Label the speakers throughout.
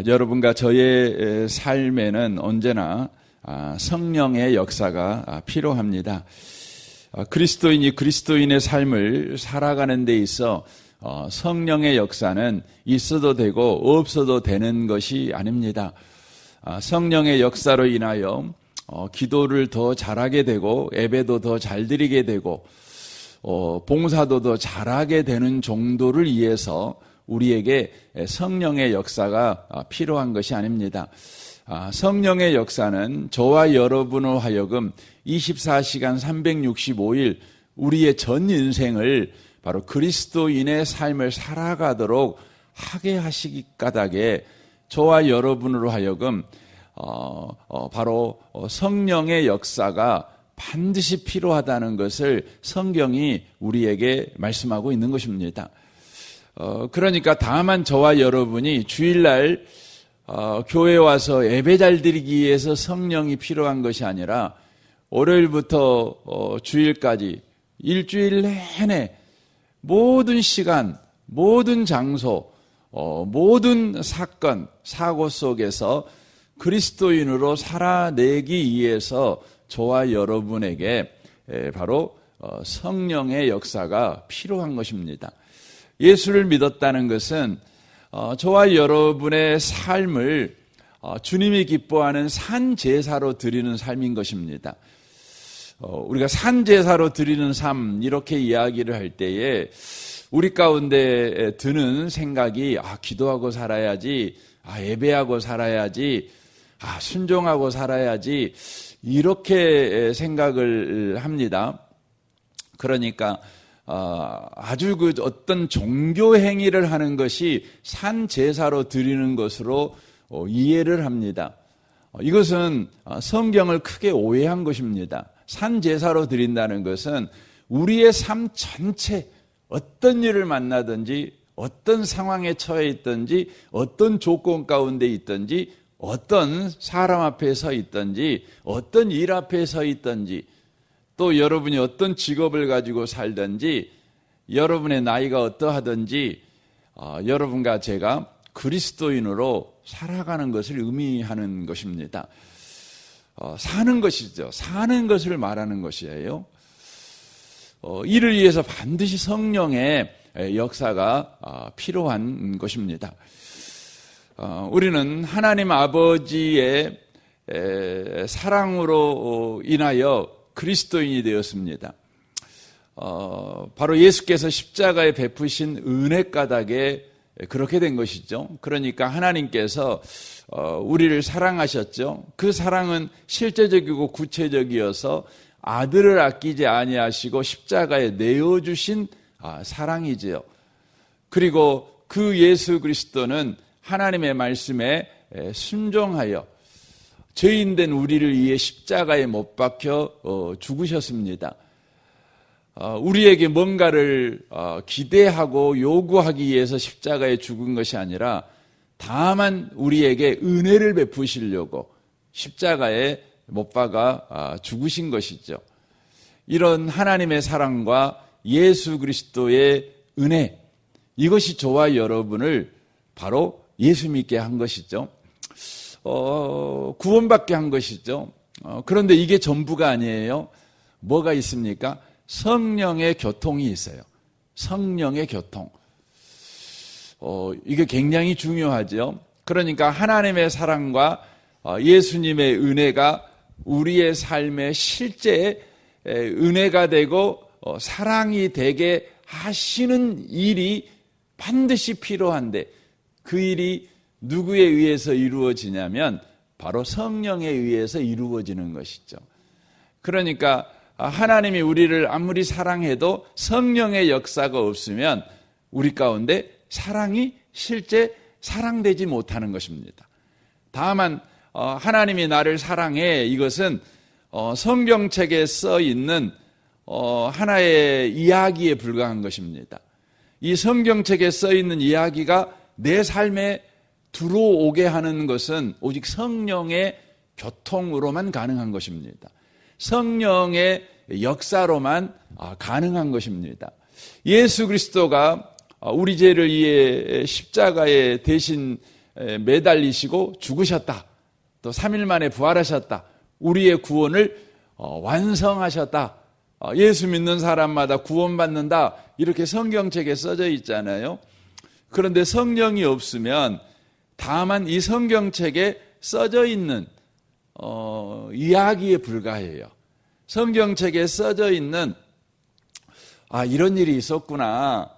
Speaker 1: 여러분과 저의 삶에는 언제나 성령의 역사가 필요합니다. 그리스도인이 그리스도인의 삶을 살아가는 데 있어 성령의 역사는 있어도 되고 없어도 되는 것이 아닙니다. 성령의 역사로 인하여 기도를 더 잘하게 되고 예배도 더 잘 드리게 되고 봉사도 더 잘하게 되는 정도를 위해서 우리에게 성령의 역사가 필요한 것이 아닙니다. 성령의 역사는 저와 여러분으로 하여금 24시간 365일 우리의 전 인생을 바로 그리스도인의 삶을 살아가도록 하게 하시기 까닭에 저와 여러분으로 하여금 바로 성령의 역사가 반드시 필요하다는 것을 성경이 우리에게 말씀하고 있는 것입니다. 그러니까 다만 저와 여러분이 주일날 교회에 와서 예배 잘 드리기 위해서 성령이 필요한 것이 아니라 월요일부터 주일까지 일주일 내내 모든 시간, 모든 장소, 모든 사건, 사고 속에서 그리스도인으로 살아내기 위해서 저와 여러분에게 바로 성령의 역사가 필요한 것입니다. 예수를 믿었다는 것은 저와 여러분의 삶을 주님이 기뻐하는 산제사로 드리는 삶인 것입니다. 우리가 산제사로 드리는 삶 이렇게 이야기를 할 때에 우리 가운데 드는 생각이 기도하고 살아야지, 예배하고 살아야지, 순종하고 살아야지 이렇게 생각을 합니다. 그러니까 아주 어떤 종교 행위를 하는 것이 산제사로 드리는 것으로 이해를 합니다. 이것은 성경을 크게 오해한 것입니다. 산제사로 드린다는 것은 우리의 삶 전체 어떤 일을 만나든지 어떤 상황에 처해 있든지 어떤 조건 가운데 있든지 어떤 사람 앞에 서 있든지 어떤 일 앞에 서 있든지 또 여러분이 어떤 직업을 가지고 살든지 여러분의 나이가 어떠하든지 여러분과 제가 그리스도인으로 살아가는 것을 의미하는 것입니다. 사는 것이죠. 사는 것을 말하는 것이에요. 이를 위해서 반드시 성령의 역사가 필요한 것입니다. 우리는 하나님 아버지의 사랑으로 인하여 그리스도인이 되었습니다. 바로 예수께서 십자가에 베푸신 은혜 까닭에 그렇게 된 것이죠. 그러니까 하나님께서 우리를 사랑하셨죠. 그 사랑은 실제적이고 구체적이어서 아들을 아끼지 아니하시고 십자가에 내어주신 사랑이지요. 그리고 그 예수 그리스도는 하나님의 말씀에 순종하여 죄인된 우리를 위해 십자가에 못 박혀 죽으셨습니다. 우리에게 뭔가를 기대하고 요구하기 위해서 십자가에 죽은 것이 아니라 다만 우리에게 은혜를 베푸시려고 십자가에 못 박아 죽으신 것이죠. 이런 하나님의 사랑과 예수 그리스도의 은혜, 이것이 저와 여러분을 바로 예수 믿게 한 것이죠. 구원받게 한 것이죠. 그런데 이게 전부가 아니에요. 뭐가 있습니까? 성령의 교통이 있어요. 성령의 교통. 이게 굉장히 중요하죠. 그러니까 하나님의 사랑과 예수님의 은혜가 우리의 삶의 실제 은혜가 되고 사랑이 되게 하시는 일이 반드시 필요한데 그 일이 누구에 의해서 이루어지냐면 바로 성령에 의해서 이루어지는 것이죠. 그러니까 하나님이 우리를 아무리 사랑해도 성령의 역사가 없으면 우리 가운데 사랑이 실제 사랑되지 못하는 것입니다. 다만 하나님이 나를 사랑해, 이것은 성경책에 써 있는 하나의 이야기에 불과한 것입니다. 이 성경책에 써 있는 이야기가 내 삶에 들어오게 하는 것은 오직 성령의 교통으로만 가능한 것입니다. 성령의 역사로만 가능한 것입니다. 예수 그리스도가 우리 죄를 위해 십자가에 대신 매달리시고 죽으셨다. 또 3일 만에 부활하셨다. 우리의 구원을 완성하셨다. 예수 믿는 사람마다 구원받는다. 이렇게 성경책에 써져 있잖아요. 그런데 성령이 없으면 다만 이 성경책에 써져 있는 이야기에 불과해요. 성경책에 써져 있는 이런 일이 있었구나.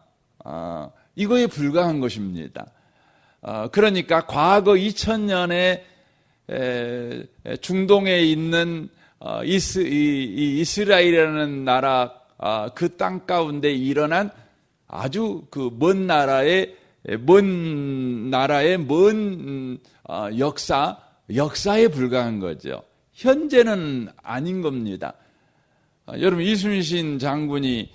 Speaker 1: 이거에 불과한 것입니다. 그러니까 과거 2000년에 중동에 있는 이스라엘이라는 나라 그 땅 가운데 일어난 아주 그 먼 나라의 역사에 불과한 거죠. 현재는 아닌 겁니다. 여러분 이순신 장군이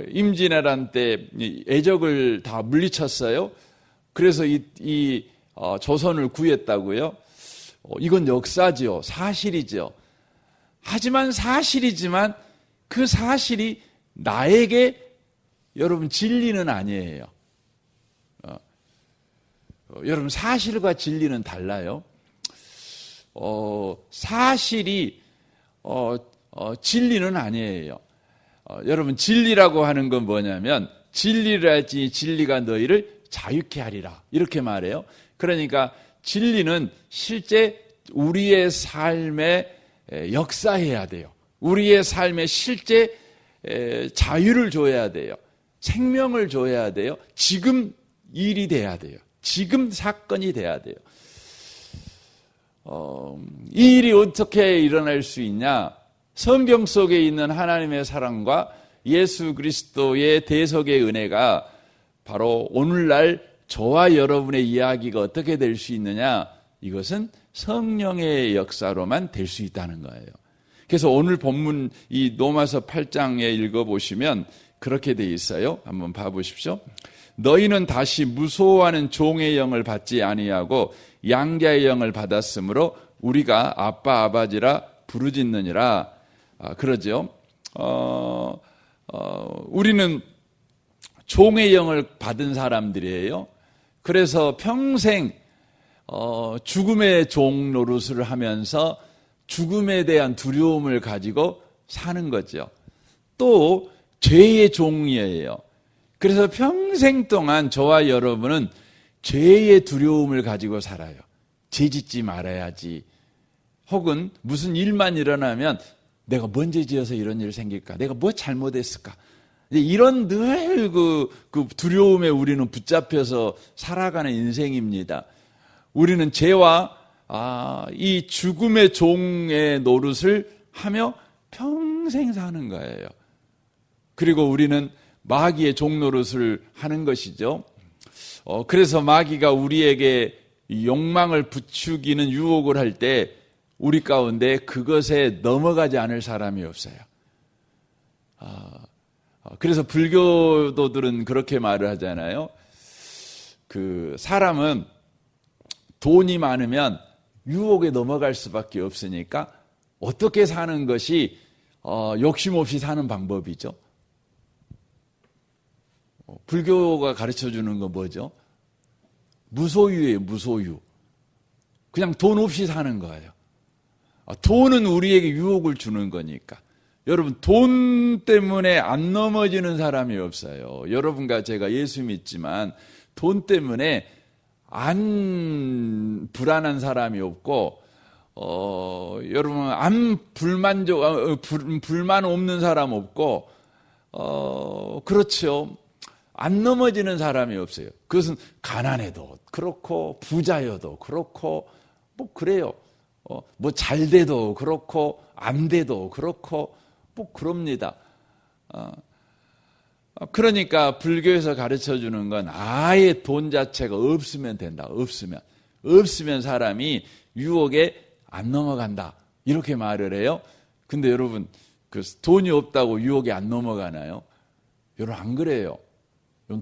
Speaker 1: 임진왜란 때 애적을 다 물리쳤어요. 그래서 이 조선을 구했다고요. 이건 역사죠. 사실이죠. 하지만 사실이지만 그 사실이 나에게 여러분 진리는 아니에요. 여러분 사실과 진리는 달라요. 사실이 진리는 아니에요. 여러분 진리라고 하는 건 뭐냐면 진리를 알지 진리가 너희를 자유케 하리라 이렇게 말해요. 그러니까 진리는 실제 우리의 삶에 역사해야 돼요. 우리의 삶에 실제 자유를 줘야 돼요. 생명을 줘야 돼요. 지금 일이 돼야 돼요. 지금 사건이 돼야 돼요. 이 일이 어떻게 일어날 수 있냐? 성경 속에 있는 하나님의 사랑과 예수 그리스도의 대속의 은혜가 바로 오늘날 저와 여러분의 이야기가 어떻게 될 수 있느냐? 이것은 성령의 역사로만 될 수 있다는 거예요. 그래서 오늘 본문 이 로마서 8장에 읽어보시면 그렇게 돼 있어요. 한번 봐보십시오. 너희는 다시 무소하는 종의 영을 받지 아니하고 양자의 영을 받았으므로 우리가 아빠 아버지라 부르짖느니라. 그러죠. 우리는 종의 영을 받은 사람들이에요. 그래서 평생 죽음의 종 노릇을 하면서 죽음에 대한 두려움을 가지고 사는 거죠. 또 죄의 종이에요. 그래서 평생 동안 저와 여러분은 죄의 두려움을 가지고 살아요. 죄 짓지 말아야지. 혹은 무슨 일만 일어나면 내가 뭔 죄 지어서 이런 일 생길까? 내가 뭐 잘못했을까? 이런 늘 그 두려움에 우리는 붙잡혀서 살아가는 인생입니다. 우리는 죄와 이 죽음의 종의 노릇을 하며 평생 사는 거예요. 그리고 우리는 마귀의 종 노릇을 하는 것이죠. 그래서 마귀가 우리에게 욕망을 부추기는 유혹을 할 때 우리 가운데 그것에 넘어가지 않을 사람이 없어요. 그래서 불교도들은 그렇게 말을 하잖아요. 그 사람은 돈이 많으면 유혹에 넘어갈 수밖에 없으니까 어떻게 사는 것이 욕심 없이 사는 방법이죠. 불교가 가르쳐주는 건 뭐죠? 무소유예요. 무소유. 그냥 돈 없이 사는 거예요. 돈은 우리에게 유혹을 주는 거니까. 여러분 돈 때문에 안 넘어지는 사람이 없어요. 여러분과 제가 예수 믿지만 돈 때문에 안 불안한 사람이 없고 여러분 안 불만 없는 사람 없고 그렇죠. 안 넘어지는 사람이 없어요. 그것은 가난해도 그렇고 부자여도 그렇고 뭐 그래요. 뭐 잘 돼도 그렇고 안 돼도 그렇고 뭐 그럽니다. 그러니까 불교에서 가르쳐주는 건 아예 돈 자체가 없으면 된다. 없으면 사람이 유혹에 안 넘어간다. 이렇게 말을 해요. 근데 여러분 그 돈이 없다고 유혹에 안 넘어가나요? 여러분 안 그래요.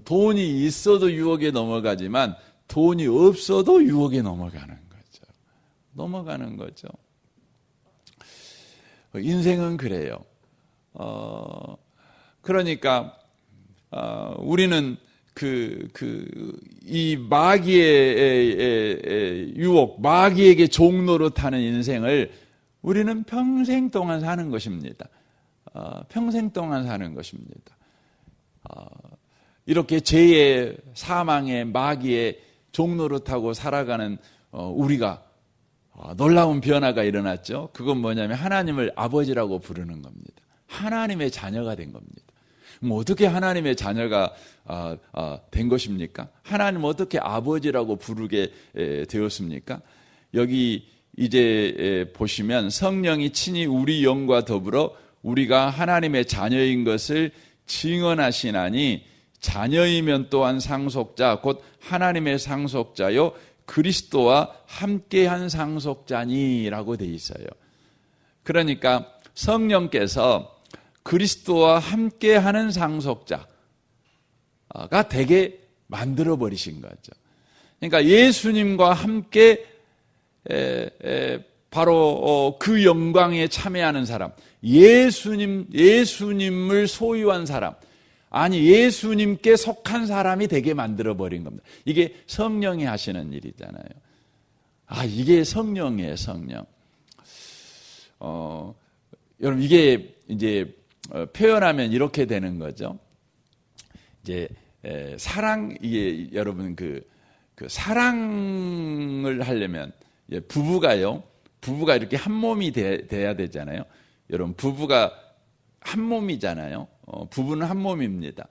Speaker 1: 돈이 있어도 유혹에 넘어가지만 돈이 없어도 유혹에 넘어가는 거죠. 인생은 그래요. 그러니까 우리는 이 마귀의 유혹, 마귀에게 종로로 타는 인생을 우리는 평생 동안 사는 것입니다. 평생 동안 사는 것입니다. 이렇게 죄의 사망의 마귀의 종로로 타고 살아가는 우리가 놀라운 변화가 일어났죠. 그건 뭐냐면 하나님을 아버지라고 부르는 겁니다. 하나님의 자녀가 된 겁니다. 그럼 어떻게 하나님의 자녀가 된 것입니까? 하나님 어떻게 아버지라고 부르게 되었습니까? 여기 이제 보시면 성령이 친히 우리 영과 더불어 우리가 하나님의 자녀인 것을 증언하시나니 자녀이면 또한 상속자 곧 하나님의 상속자요 그리스도와 함께한 상속자니라고 돼 있어요. 그러니까 성령께서 그리스도와 함께하는 상속자가 되게 만들어 버리신 거죠. 그러니까 예수님과 함께 바로 그 영광에 참여하는 사람, 예수님을 소유한 사람, 아니 예수님께 속한 사람이 되게 만들어 버린 겁니다. 이게 성령이 하시는 일이잖아요. 이게 성령이에요, 성령. 여러분 이게 이제 표현하면 이렇게 되는 거죠. 이제 이게 여러분 그 사랑을 하려면 부부가 이렇게 한 몸이 돼야 되잖아요. 여러분 부부가 한 몸이잖아요. 부부는 한 몸입니다.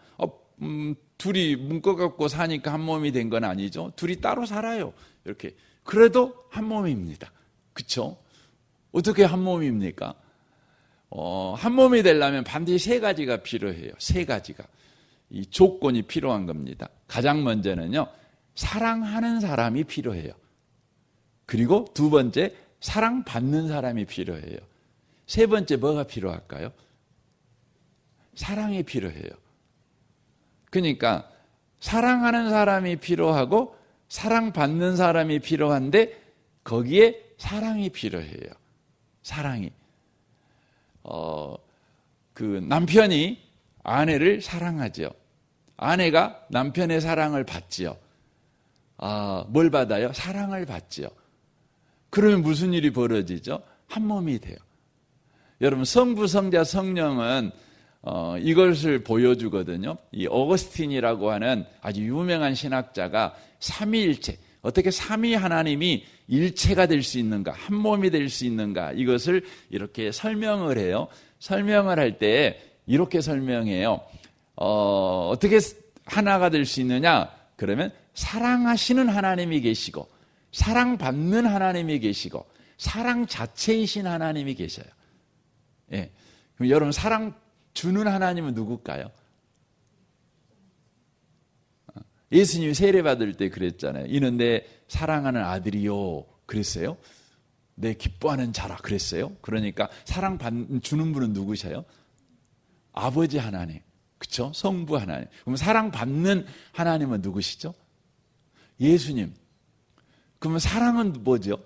Speaker 1: 둘이 묶어갖고 사니까 한 몸이 된 건 아니죠. 둘이 따로 살아요. 이렇게. 그래도 한 몸입니다. 그렇죠? 어떻게 한 몸입니까? 한 몸이 되려면 반드시 세 가지가 필요해요. 세 가지가. 이 조건이 필요한 겁니다. 가장 먼저는요, 사랑하는 사람이 필요해요. 그리고 두 번째, 사랑받는 사람이 필요해요. 세 번째, 뭐가 필요할까요? 사랑이 필요해요. 그러니까, 사랑하는 사람이 필요하고, 사랑받는 사람이 필요한데, 거기에 사랑이 필요해요. 사랑이. 남편이 아내를 사랑하죠. 아내가 남편의 사랑을 받지요. 뭘 받아요? 사랑을 받지요. 그러면 무슨 일이 벌어지죠? 한 몸이 돼요. 여러분 성부, 성자, 성령은 이것을 보여주거든요. 이 어거스틴이라고 하는 아주 유명한 신학자가 삼위일체, 어떻게 삼위 하나님이 일체가 될 수 있는가, 한 몸이 될 수 있는가, 이것을 이렇게 설명을 해요. 설명을 할 때 이렇게 설명해요. 어떻게 하나가 될 수 있느냐? 그러면 사랑하시는 하나님이 계시고, 사랑받는 하나님이 계시고, 사랑 자체이신 하나님이 계셔요. 예. 그럼 여러분 사랑 주는 하나님은 누굴까요? 예수님이 세례받을 때 그랬잖아요. 이는 내 사랑하는 아들이요. 그랬어요. 내 기뻐하는 자라 그랬어요. 그러니까 사랑 주는 분은 누구셔요? 아버지 하나님. 그렇죠? 성부 하나님. 그럼 사랑받는 하나님은 누구시죠? 예수님. 그러면 사랑은 뭐죠?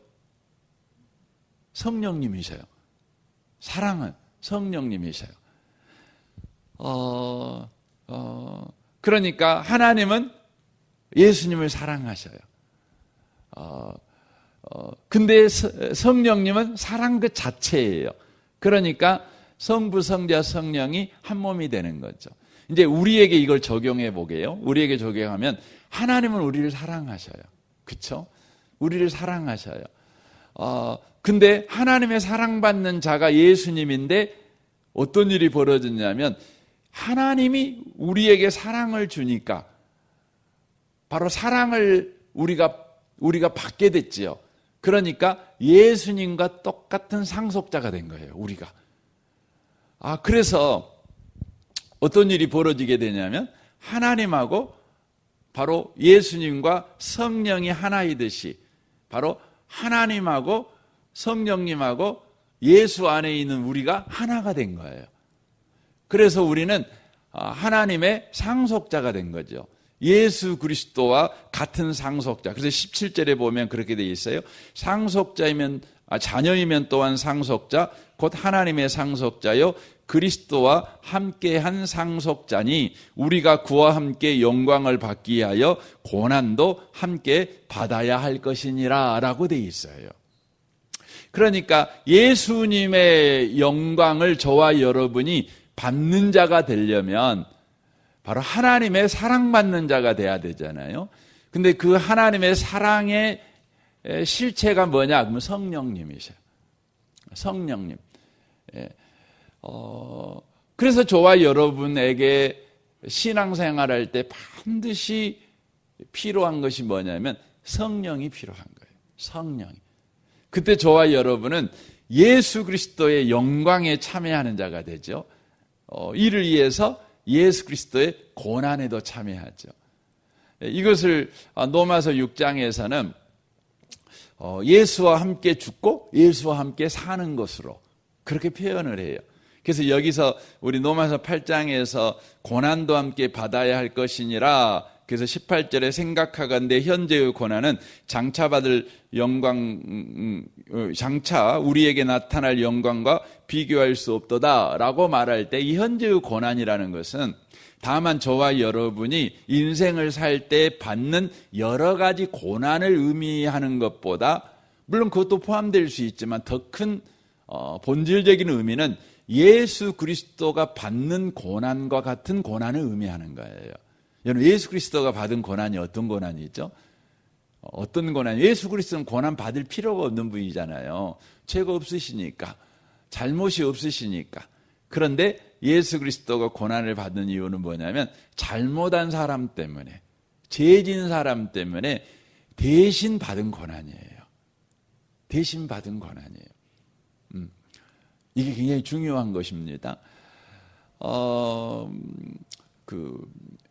Speaker 1: 성령님이셔요. 사랑은 성령님이셔요. 그러니까 하나님은 예수님을 사랑하셔요. 근데 성령님은 사랑 그 자체예요. 그러니까 성부, 성자, 성령이 한 몸이 되는 거죠. 이제 우리에게 이걸 적용해 보게요. 우리에게 적용하면 하나님은 우리를 사랑하셔요. 그렇죠? 우리를 사랑하셔요. 근데 하나님의 사랑받는 자가 예수님인데 어떤 일이 벌어졌냐면 하나님이 우리에게 사랑을 주니까 바로 사랑을 우리가 받게 됐지요. 그러니까 예수님과 똑같은 상속자가 된 거예요, 우리가. 그래서 어떤 일이 벌어지게 되냐면 하나님하고 바로 예수님과 성령이 하나이듯이 바로 하나님하고 성령님하고 예수 안에 있는 우리가 하나가 된 거예요. 그래서 우리는 하나님의 상속자가 된 거죠. 예수 그리스도와 같은 상속자. 그래서 17절에 보면 그렇게 되어 있어요. 상속자이면 자녀이면 또한 상속자 곧 하나님의 상속자요 그리스도와 함께한 상속자니 우리가 그와 함께 영광을 받기 위하여 고난도 함께 받아야 할 것이니라 라고 되어 있어요. 그러니까 예수님의 영광을 저와 여러분이 받는 자가 되려면 바로 하나님의 사랑받는 자가 돼야 되잖아요. 근데 그 하나님의 사랑의 실체가 뭐냐? 그러면 성령님이셔요. 성령님. 그래서 저와 여러분에게 신앙생활할 때 반드시 필요한 것이 뭐냐면 성령이 필요한 거예요. 성령이. 그때 저와 여러분은 예수 그리스도의 영광에 참여하는 자가 되죠. 이를 위해서 예수 그리스도의 고난에도 참여하죠. 이것을 로마서 6장에서는 예수와 함께 죽고 예수와 함께 사는 것으로 그렇게 표현을 해요. 그래서 여기서 우리 로마서 8장에서 고난도 함께 받아야 할 것이니라, 그래서 18절에 생각하건대 현재의 고난은 장차 받을 영광, 장차 우리에게 나타날 영광과 비교할 수 없도다라고 말할 때 이 현재의 고난이라는 것은 다만 저와 여러분이 인생을 살 때 받는 여러 가지 고난을 의미하는 것보다, 물론 그것도 포함될 수 있지만 더 큰 본질적인 의미는 예수 그리스도가 받는 고난과 같은 고난을 의미하는 거예요. 여러분, 예수 그리스도가 받은 고난이 어떤 고난이죠? 어떤 고난? 예수 그리스도는 고난 받을 필요가 없는 분이잖아요. 죄가 없으시니까, 잘못이 없으시니까. 그런데 예수 그리스도가 고난을 받는 이유는 뭐냐면 잘못한 사람 때문에, 죄진 사람 때문에 대신 받은 고난이에요. 대신 받은 고난이에요. 이게 굉장히 중요한 것입니다.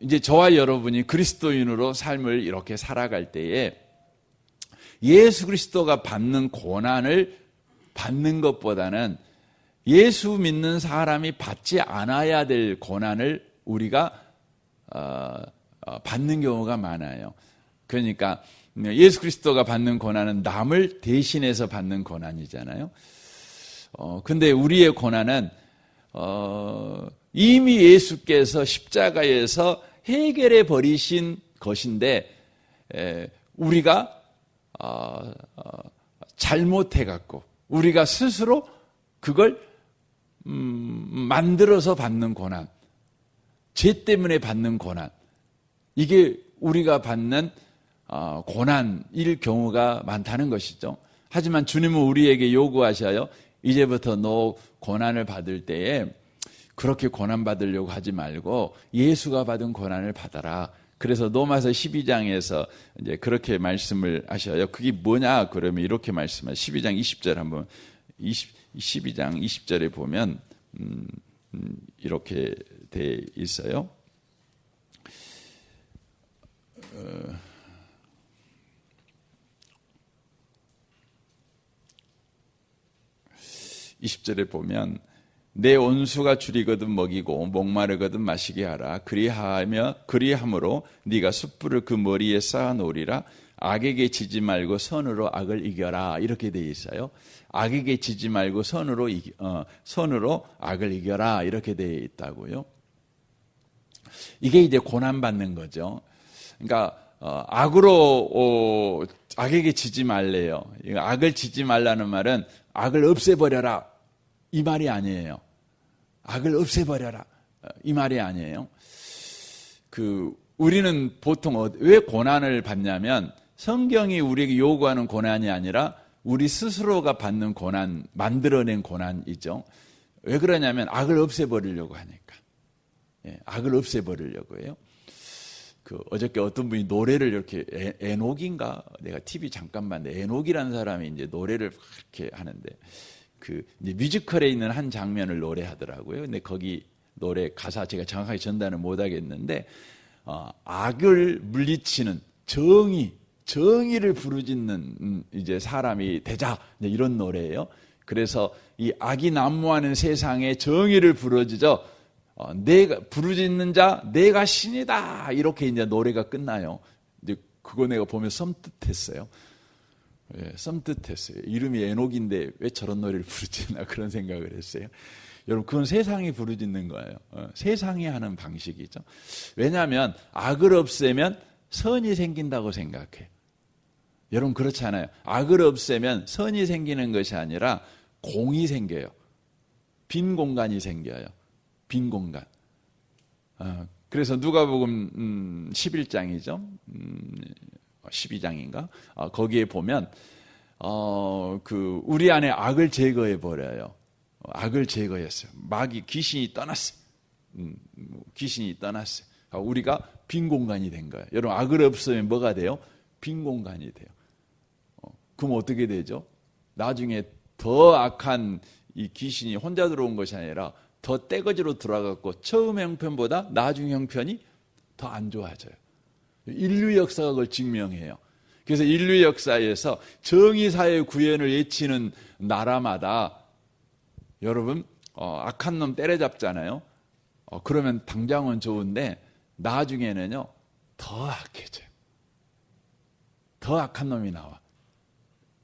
Speaker 1: 이제 저와 여러분이 그리스도인으로 삶을 이렇게 살아갈 때에 예수 그리스도가 받는 고난을 받는 것보다는 예수 믿는 사람이 받지 않아야 될 고난을 우리가 받는 경우가 많아요. 그러니까 예수 그리스도가 받는 고난은 남을 대신해서 받는 고난이잖아요. 근데 우리의 고난은 이미 예수께서 십자가에서 해결해 버리신 것인데 우리가 잘못해 갖고 우리가 스스로 그걸 만들어서 받는 고난, 죄 때문에 받는 고난, 이게 우리가 받는 고난일 경우가 많다는 것이죠. 하지만 주님은 우리에게 요구하셔요. 이제부터 너 고난을 받을 때에 그렇게 고난 받으려고 하지 말고 예수가 받은 고난을 받아라. 그래서 로마서 12장에서 이제 그렇게 말씀을 하셔요. 그게 뭐냐? 그러면 이렇게 말씀하세요. 12장 20절 한번 12장 20절에 보면 이렇게 돼 있어요. 20절에 보면 내 온수가 줄이거든 먹이고 목마르거든 마시게 하라. 그리함으로 네가 숯불을 그 머리에 쌓아놓으리라. 악에게 지지 말고 선으로 악을 이겨라. 이렇게 돼 있어요. 악에게 지지 말고 선으로 악을 이겨라. 이렇게 돼 있다고요. 이게 이제 고난받는 거죠. 그러니까 악에게 지지 말래요. 악을 지지 말라는 말은 악을 없애버려라, 이 말이 아니에요. 악을 없애버려라, 이 말이 아니에요. 우리는 보통 왜 고난을 받냐면 성경이 우리에게 요구하는 고난이 아니라 우리 스스로가 받는 고난, 만들어낸 고난이죠. 왜 그러냐면 악을 없애버리려고 하니까. 악을 없애버리려고 해요. 어저께 어떤 분이 노래를 이렇게, 에녹인가? 내가 TV 잠깐 봤는데, 에녹이라는 사람이 이제 노래를 그렇게 하는데, 이제 뮤지컬에 있는 한 장면을 노래하더라고요. 근데 거기 노래 가사 제가 정확하게 전달을 못 하겠는데, 악을 물리치는 정의를 부르짖는 이제 사람이 되자. 이런 노래예요. 그래서 이 악이 난무하는 세상에 정의를 부르짖어 내가 부르짖는 자 내가 신이다, 이렇게 이제 노래가 끝나요. 이제 그거 내가 보면 섬뜩했어요. 섬뜩했어요. 이름이 에녹인데 왜 저런 노래를 부르짖나 그런 생각을 했어요. 여러분, 그건 세상이 부르짖는 거예요. 세상이 하는 방식이죠. 왜냐하면 악을 없애면 선이 생긴다고 생각해요. 여러분, 그렇잖아요. 악을 없애면 선이 생기는 것이 아니라 공이 생겨요. 빈 공간이 생겨요. 빈 공간. 그래서 누가복음 11장이죠. 12장인가? 거기에 보면 우리 안에 악을 제거해 버려요. 악을 제거했어요. 귀신이 떠났어요. 귀신이 떠났어요. 우리가 빈 공간이 된 거예요. 여러분, 악을 없으면 뭐가 돼요? 빈 공간이 돼요. 그럼 어떻게 되죠? 나중에 더 악한 이 귀신이 혼자 들어온 것이 아니라 더 떼거지로 들어가고 처음 형편보다 나중 형편이 더 안 좋아져요. 인류 역사가 그걸 증명해요. 그래서 인류 역사에서 정의사회 구현을 외치는 나라마다 여러분, 악한 놈 때려잡잖아요. 그러면 당장은 좋은데 나중에는요 더 악해져요. 더 악한 놈이 나와.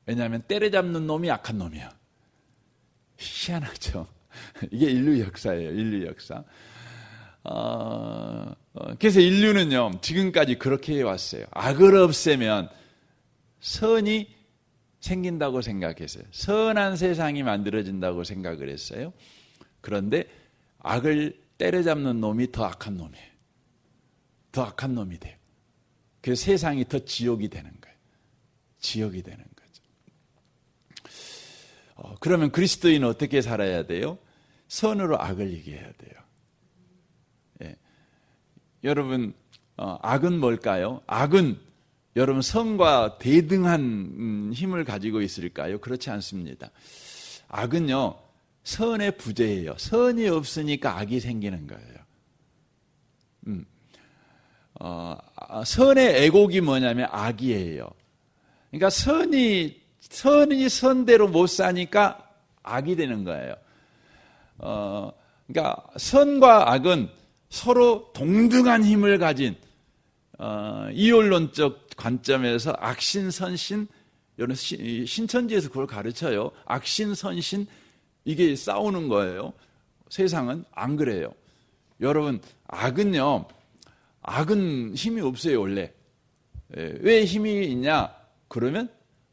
Speaker 1: 왜냐하면 때려잡는 놈이 악한 놈이야. 희한하죠. 이게 인류 역사예요. 인류 역사. 그래서 인류는요 지금까지 그렇게 해왔어요. 악을 없애면 선이 생긴다고 생각했어요. 선한 세상이 만들어진다고 생각을 했어요. 그런데 악을 때려잡는 놈이 더 악한 놈이에요. 더 악한 놈이 돼요. 그래서 세상이 더 지옥이 되는 거예요. 지옥이 되는 거죠. 그러면 그리스도인은 어떻게 살아야 돼요? 선으로 악을 이겨야 돼요. 예. 여러분, 악은 뭘까요? 악은 여러분 선과 대등한 힘을 가지고 있을까요? 그렇지 않습니다. 악은요 선의 부재예요. 선이 없으니까 악이 생기는 거예요. 선의 애곡이 뭐냐면 악이에요. 그러니까 선이 선대로 못 사니까 악이 되는 거예요. 그러니까 선과 악은 서로 동등한 힘을 가진 이원론적 관점에서 악신, 선신, 이런 신천지에서 그걸 가르쳐요. 악신, 선신, 이게 싸우는 거예요. 세상은 안 그래요. 여러분, 악은 힘이 없어요, 원래. 왜 힘이 있냐? 그러면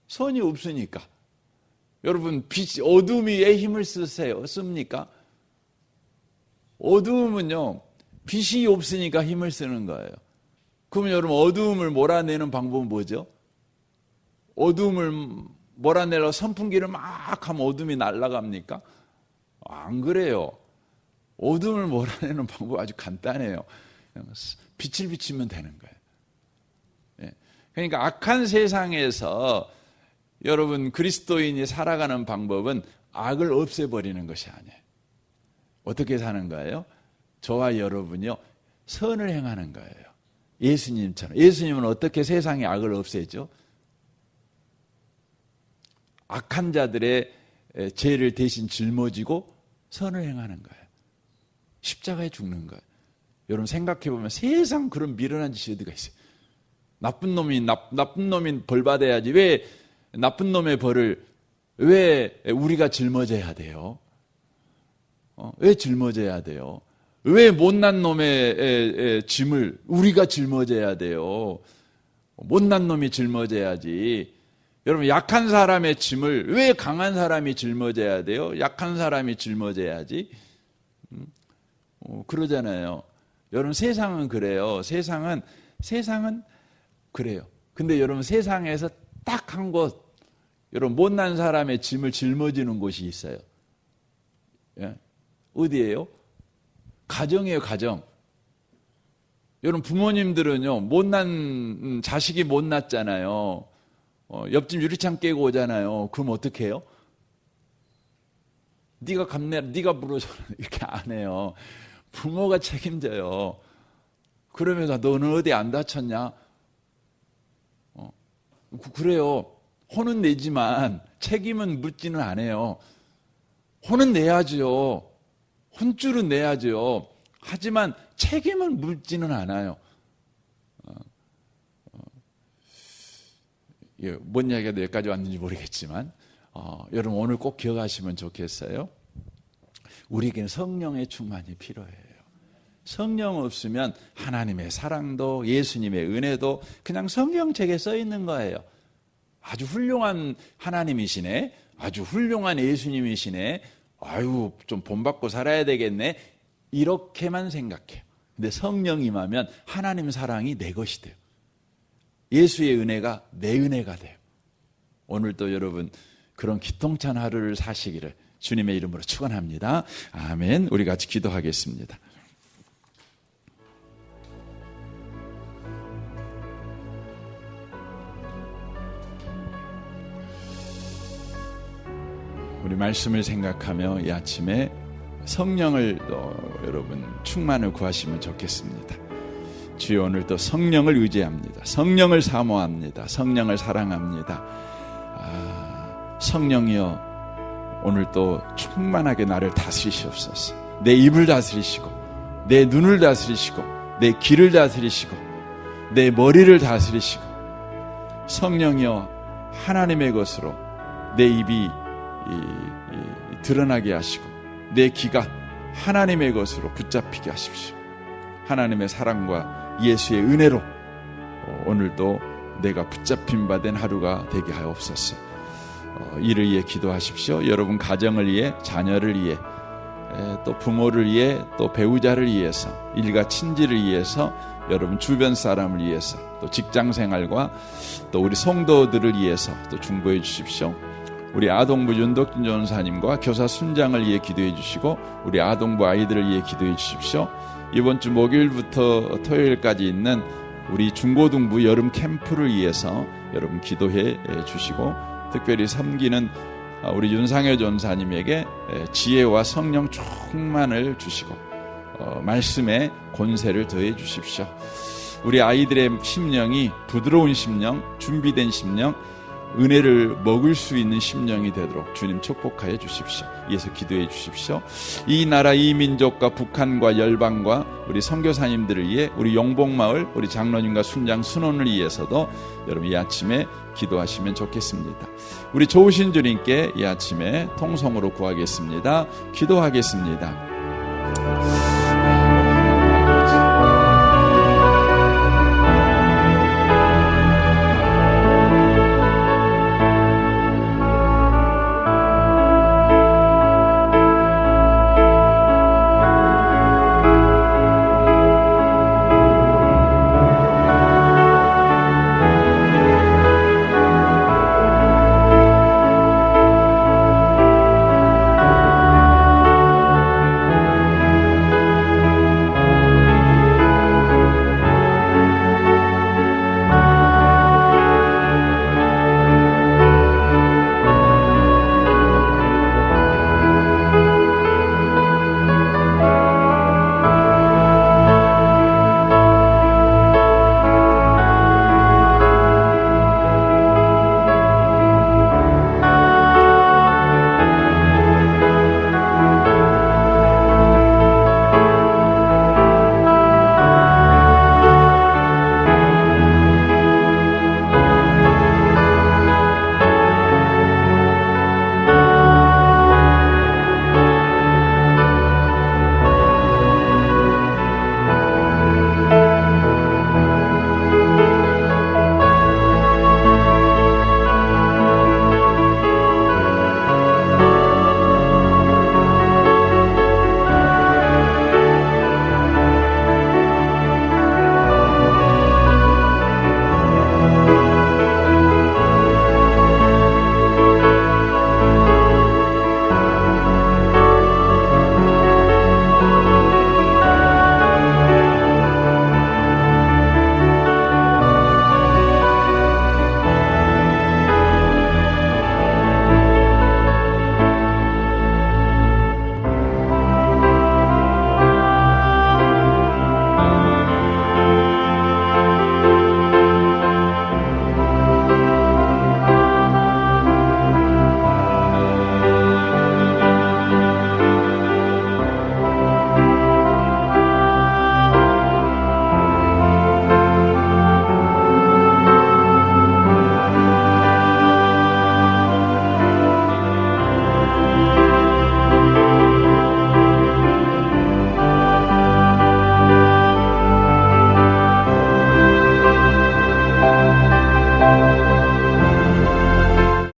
Speaker 1: 선이 없으니까. 여러분, 어둠이 왜 힘을 씁니까? 어두움은요, 빛이 없으니까 힘을 쓰는 거예요. 그러면 여러분, 어두움을 몰아내는 방법은 뭐죠? 어두움을 몰아내려 선풍기를 막 하면 어둠이 날아갑니까? 안 그래요. 어둠을 몰아내는 방법 아주 간단해요. 빛을 비치면 되는 거예요. 그러니까 악한 세상에서 여러분 그리스도인이 살아가는 방법은 악을 없애버리는 것이 아니에요. 어떻게 사는 거예요? 저와 여러분이요 선을 행하는 거예요. 예수님처럼. 예수님은 어떻게 세상의 악을 없애죠? 악한 자들의 죄를 대신 짊어지고 선을 행하는 거예요. 십자가에 죽는 거예요. 여러분 생각해보면 세상 그런 미련한 짓이 어디가 있어요? 나쁜 놈이 벌 받아야지. 왜 나쁜 놈의 벌을 왜 우리가 짊어져야 돼요? 왜 짊어져야 돼요? 왜 못난 놈의 짐을 우리가 짊어져야 돼요? 못난 놈이 짊어져야지. 여러분 약한 사람의 짐을 왜 강한 사람이 짊어져야 돼요? 약한 사람이 짊어져야지. 그러잖아요. 여러분 세상은 그래요. 세상은 그래요. 근데 여러분 세상에서 딱 한 곳, 여러분 못난 사람의 짐을 짊어지는 곳이 있어요. 예? 어디예요? 가정이에요, 가정. 여러분 부모님들은요 못난 자식이 못났잖아요. 옆집 유리창 깨고 오잖아요. 그럼 어떻게 해요? 네가 감내라, 네가 물어줘 이렇게 안 해요. 부모가 책임져요. 그러면서 너는 어디 안 다쳤냐? 그래요. 혼은 내지만 책임은 묻지는 않아요. 혼은 내야죠. 혼줄은 내야죠. 하지만 책임을 묻지는 않아요. 뭔 이야기가 여기까지 왔는지 모르겠지만 여러분 오늘 꼭 기억하시면 좋겠어요. 우리에게는 성령의 충만이 필요해요. 성령 없으면 하나님의 사랑도 예수님의 은혜도 그냥 성경책에 써 있는 거예요. 아주 훌륭한 하나님이시네, 아주 훌륭한 예수님이시네, 아유 좀 본받고 살아야 되겠네, 이렇게만 생각해요. 근데 성령 임하면 하나님 사랑이 내 것이 돼요. 예수의 은혜가 내 은혜가 돼요. 오늘도 여러분 그런 기통찬 하루를 사시기를 주님의 이름으로 축원합니다. 아멘. 우리 같이 기도하겠습니다. 우리 말씀을 생각하며 이 아침에 성령을 여러분 충만을 구하시면 좋겠습니다. 주여, 오늘 또 성령을 의지합니다. 성령을 사모합니다. 성령을 사랑합니다. 성령이여, 오늘 또 충만하게 나를 다스리시옵소서. 내 입을 다스리시고, 내 눈을 다스리시고, 내 귀를 다스리시고, 내 머리를 다스리시고, 성령이여, 하나님의 것으로 내 입이 드러나게 하시고, 내 귀가 하나님의 것으로 붙잡히게 하십시오. 하나님의 사랑과 예수의 은혜로 오늘도 내가 붙잡힌 바 된 하루가 되게 하옵소서. 이를 위해 기도하십시오. 여러분 가정을 위해, 자녀를 위해, 또 부모를 위해, 또 배우자를 위해서, 일가 친지를 위해서, 여러분 주변 사람을 위해서, 또 직장생활과 또 우리 성도들을 위해서 또 중보해 주십시오. 우리 아동부 윤덕준 전사님과 교사 순장을 위해 기도해 주시고, 우리 아동부 아이들을 위해 기도해 주십시오. 이번 주 목요일부터 토요일까지 있는 우리 중고등부 여름 캠프를 위해서 여러분 기도해 주시고, 특별히 섬기는 우리 윤상효 전사님에게 지혜와 성령 충만을 주시고 말씀에 권세를 더해 주십시오. 우리 아이들의 심령이 부드러운 심령, 준비된 심령, 은혜를 먹을 수 있는 심령이 되도록 주님 축복하여 주십시오. 이에서 기도해 주십시오. 이 나라, 이 민족과 북한과 열방과 우리 선교사님들을 위해, 우리 용복마을 우리 장로님과 순장 순원을 위해서도 여러분 이 아침에 기도하시면 좋겠습니다. 우리 좋으신 주님께 이 아침에 통성으로 구하겠습니다. 기도하겠습니다.